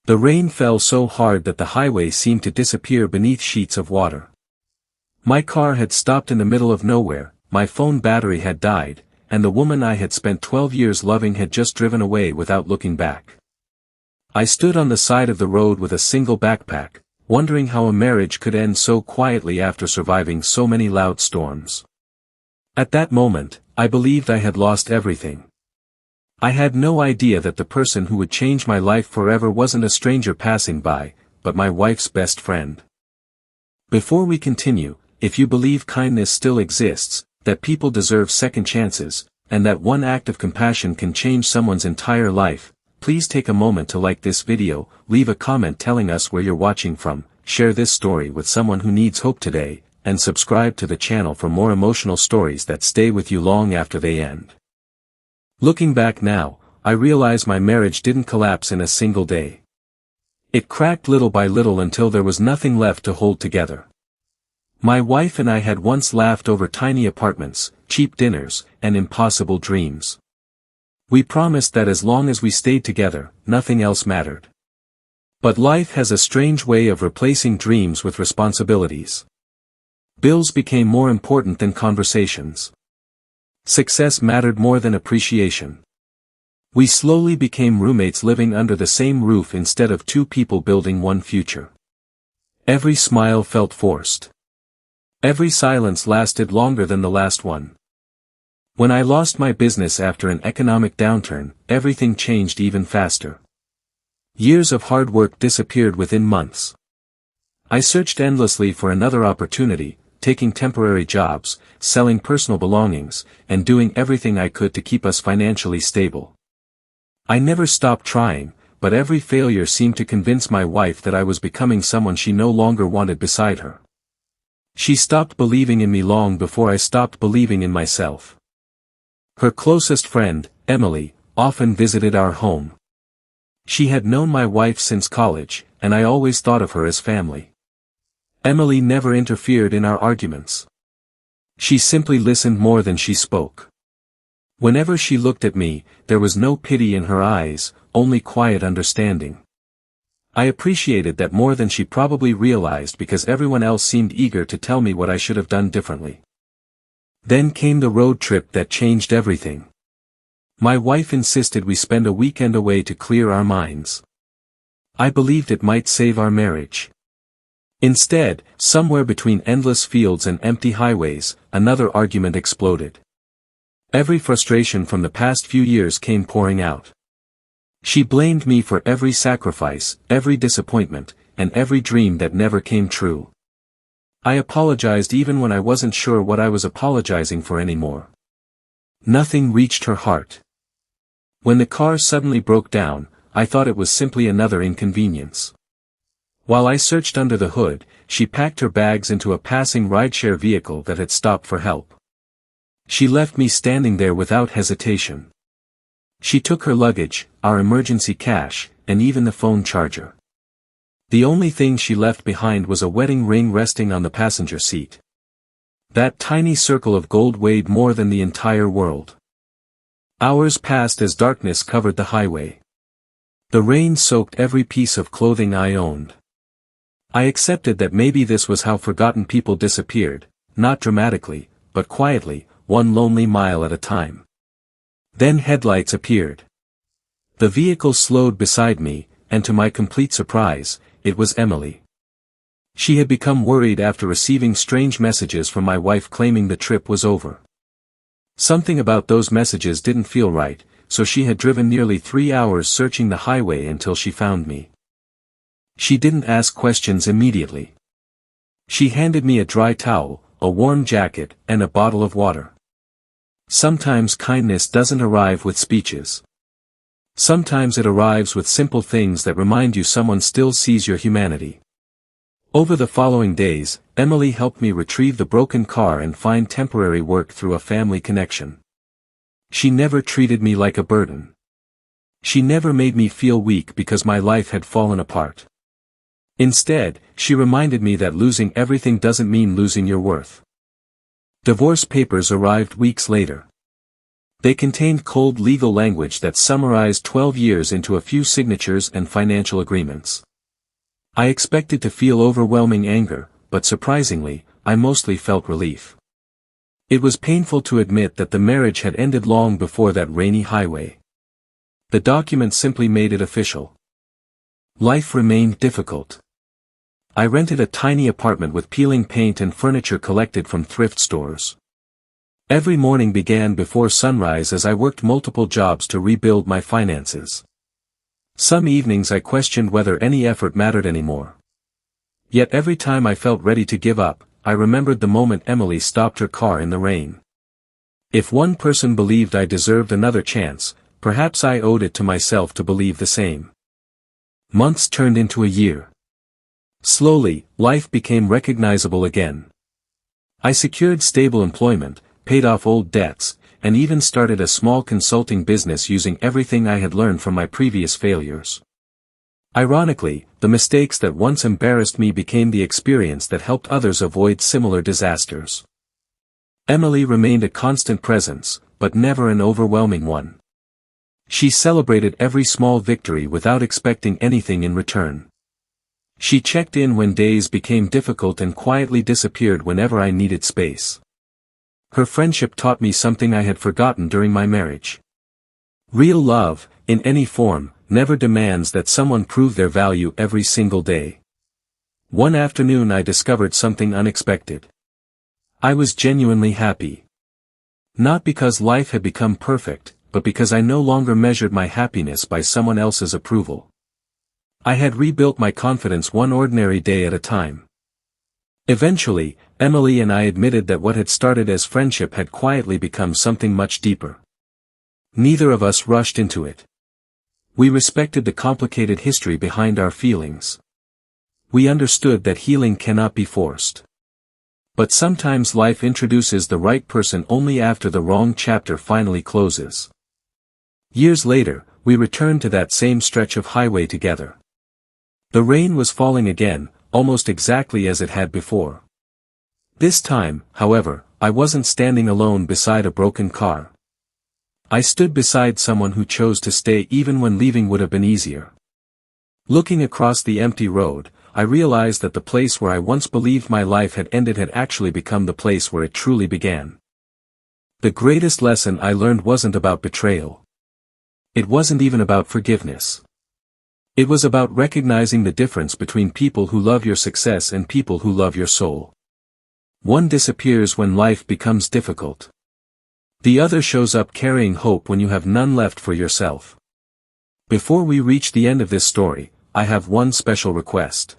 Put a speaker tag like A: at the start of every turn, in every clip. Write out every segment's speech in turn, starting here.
A: The rain fell so hard that the highway seemed to disappear beneath sheets of water. My car had stopped in the middle of nowhere, my phone battery had died, and the woman I had spent 12 years loving had just driven away without looking back. I stood on the side of the road with a single backpack, wondering how a marriage could end so quietly after surviving so many loud storms. At that moment, I believed I had lost everything. I had no idea that the person who would change my life forever wasn't a stranger passing by, but my wife's best friend. Before we continue, if you believe kindness still exists, that people deserve second chances, and that one act of compassion can change someone's entire life, please take a moment to like this video, leave a comment telling us where you're watching from, share this story with someone who needs hope today, and subscribe to the channel for more emotional stories that stay with you long after they end. Looking back now, I realize my marriage didn't collapse in a single day. It cracked little by little until there was nothing left to hold together. My wife and I had once laughed over tiny apartments, cheap dinners, and impossible dreams. We promised that as long as we stayed together, nothing else mattered. But life has a strange way of replacing dreams with responsibilities. Bills became more important than conversations. Success mattered more than appreciation. We slowly became roommates living under the same roof instead of two people building one future. Every smile felt forced. Every silence lasted longer than the last one. When I lost my business after an economic downturn, everything changed even faster. Years of hard work disappeared within months. I searched endlessly for another opportunity, taking temporary jobs, selling personal belongings, and doing everything I could to keep us financially stable. I never stopped trying, but every failure seemed to convince my wife that I was becoming someone she no longer wanted beside her. She stopped believing in me long before I stopped believing in myself. Her closest friend, Emily, often visited our home. She had known my wife since college, and I always thought of her as family. Emily never interfered in our arguments. She simply listened more than she spoke. Whenever she looked at me, there was no pity in her eyes, only quiet understanding. I appreciated that more than she probably realized because everyone else seemed eager to tell me what I should have done differently. Then came the road trip that changed everything. My wife insisted we spend a weekend away to clear our minds. I believed it might save our marriage. Instead, somewhere between endless fields and empty highways, another argument exploded. Every frustration from the past few years came pouring out. She blamed me for every sacrifice, every disappointment, and every dream that never came true. I apologized even when I wasn't sure what I was apologizing for anymore. Nothing reached her heart. When the car suddenly broke down, I thought it was simply another inconvenience. While I searched under the hood, she packed her bags into a passing rideshare vehicle that had stopped for help. She left me standing there without hesitation. She took her luggage, our emergency cash, and even the phone charger. The only thing she left behind was a wedding ring resting on the passenger seat. That tiny circle of gold weighed more than the entire world. Hours passed as darkness covered the highway. The rain soaked every piece of clothing I owned. I accepted that maybe this was how forgotten people disappeared, not dramatically, but quietly, one lonely mile at a time. Then headlights appeared. The vehicle slowed beside me, and to my complete surprise, it was Emily. She had become worried after receiving strange messages from my wife claiming the trip was over. Something about those messages didn't feel right, so she had driven nearly 3 hours searching the highway until she found me. She didn't ask questions immediately. She handed me a dry towel, a warm jacket, and a bottle of water. Sometimes kindness doesn't arrive with speeches. Sometimes it arrives with simple things that remind you someone still sees your humanity. Over the following days, Emily helped me retrieve the broken car and find temporary work through a family connection. She never treated me like a burden. She never made me feel weak because my life had fallen apart. Instead, she reminded me that losing everything doesn't mean losing your worth. Divorce papers arrived weeks later. They contained cold legal language that summarized 12 years into a few signatures and financial agreements. I expected to feel overwhelming anger, but surprisingly, I mostly felt relief. It was painful to admit that the marriage had ended long before that rainy highway. The document simply made it official. Life remained difficult. I rented a tiny apartment with peeling paint and furniture collected from thrift stores. Every morning began before sunrise as I worked multiple jobs to rebuild my finances. Some evenings I questioned whether any effort mattered anymore. Yet every time I felt ready to give up, I remembered the moment Emily stopped her car in the rain. If one person believed I deserved another chance, perhaps I owed it to myself to believe the same. Months turned into a year. Slowly, life became recognizable again. I secured stable employment, paid off old debts, and even started a small consulting business using everything I had learned from my previous failures. Ironically, the mistakes that once embarrassed me became the experience that helped others avoid similar disasters. Emily remained a constant presence, but never an overwhelming one. She celebrated every small victory without expecting anything in return. She checked in when days became difficult and quietly disappeared whenever I needed space. Her friendship taught me something I had forgotten during my marriage. Real love, in any form, never demands that someone prove their value every single day. One afternoon I discovered something unexpected. I was genuinely happy. Not because life had become perfect, but because I no longer measured my happiness by someone else's approval. I had rebuilt my confidence one ordinary day at a time. Eventually, Emily and I admitted that what had started as friendship had quietly become something much deeper. Neither of us rushed into it. We respected the complicated history behind our feelings. We understood that healing cannot be forced. But sometimes life introduces the right person only after the wrong chapter finally closes. Years later, we returned to that same stretch of highway together. The rain was falling again, almost exactly as it had before. This time, however, I wasn't standing alone beside a broken car. I stood beside someone who chose to stay even when leaving would have been easier. Looking across the empty road, I realized that the place where I once believed my life had ended had actually become the place where it truly began. The greatest lesson I learned wasn't about betrayal. It wasn't even about forgiveness. It was about recognizing the difference between people who love your success and people who love your soul. One disappears when life becomes difficult. The other shows up carrying hope when you have none left for yourself. Before we reach the end of this story, I have one special request.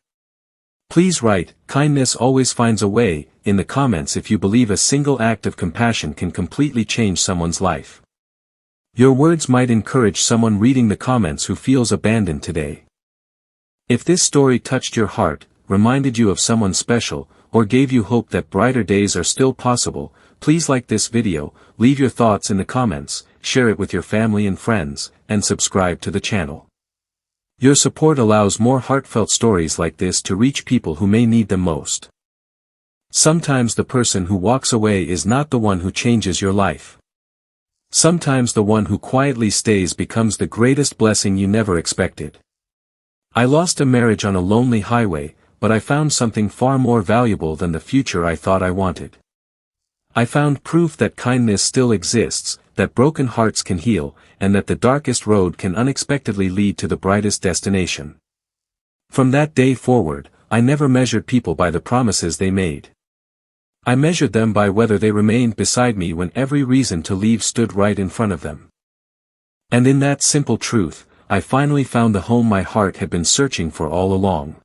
A: Please write, "Kindness always finds a way," in the comments if you believe a single act of compassion can completely change someone's life. Your words might encourage someone reading the comments who feels abandoned today. If this story touched your heart, reminded you of someone special, or gave you hope that brighter days are still possible, please like this video, leave your thoughts in the comments, share it with your family and friends, and subscribe to the channel. Your support allows more heartfelt stories like this to reach people who may need them most. Sometimes the person who walks away is not the one who changes your life. Sometimes the one who quietly stays becomes the greatest blessing you never expected. I lost a marriage on a lonely highway, but I found something far more valuable than the future I thought I wanted. I found proof that kindness still exists, that broken hearts can heal, and that the darkest road can unexpectedly lead to the brightest destination. From that day forward, I never measured people by the promises they made. I measured them by whether they remained beside me when every reason to leave stood right in front of them. And in that simple truth, I finally found the home my heart had been searching for all along.